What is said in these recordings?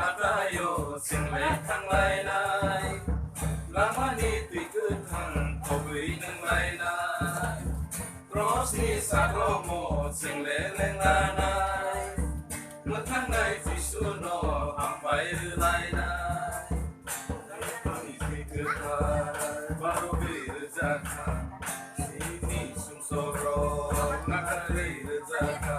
hatayo single thang lai nai lama ni tiku thang thobui nang lai nai cross ni sakromo single leng la nai muthang nai fisu no ampai lai nai ni tiku thang baru bir jaka sini sumsoro nakari jaka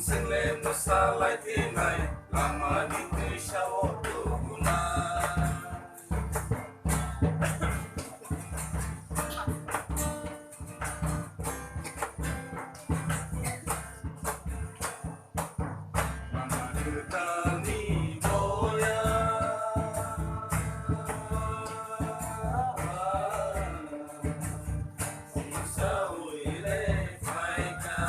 Single masalai tinai lama di tishawo tuguna mama ditani boya sisa uile faika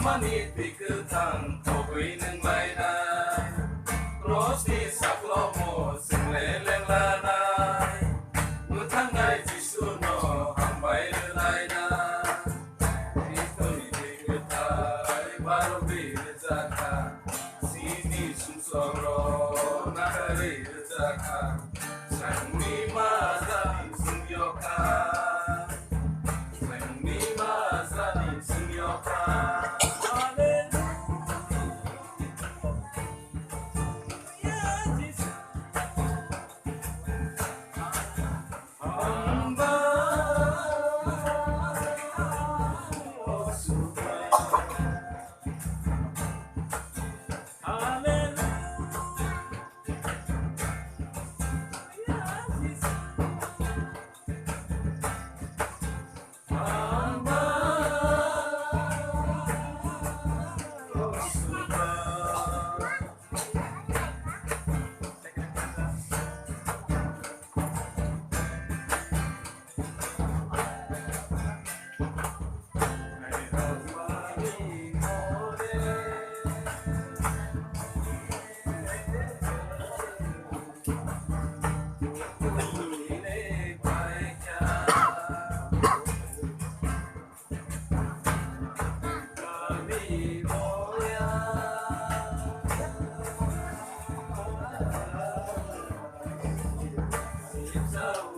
Mani pikir tang tobui neng lai nai cross di saklomo sing leleng lanai muthang nai jisu no hambai lai nai itu ni pikir tai baru bir jaka sini sumsoro nakari jaka sang ni mazani singyoka sang ni mazani singyoka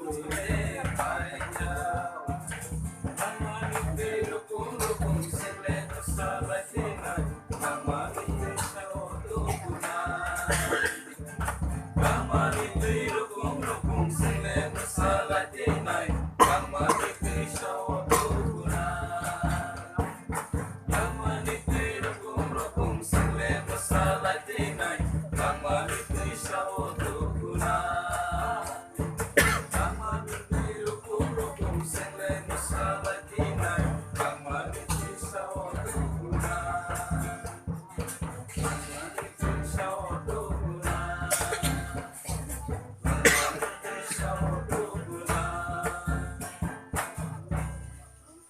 Oh,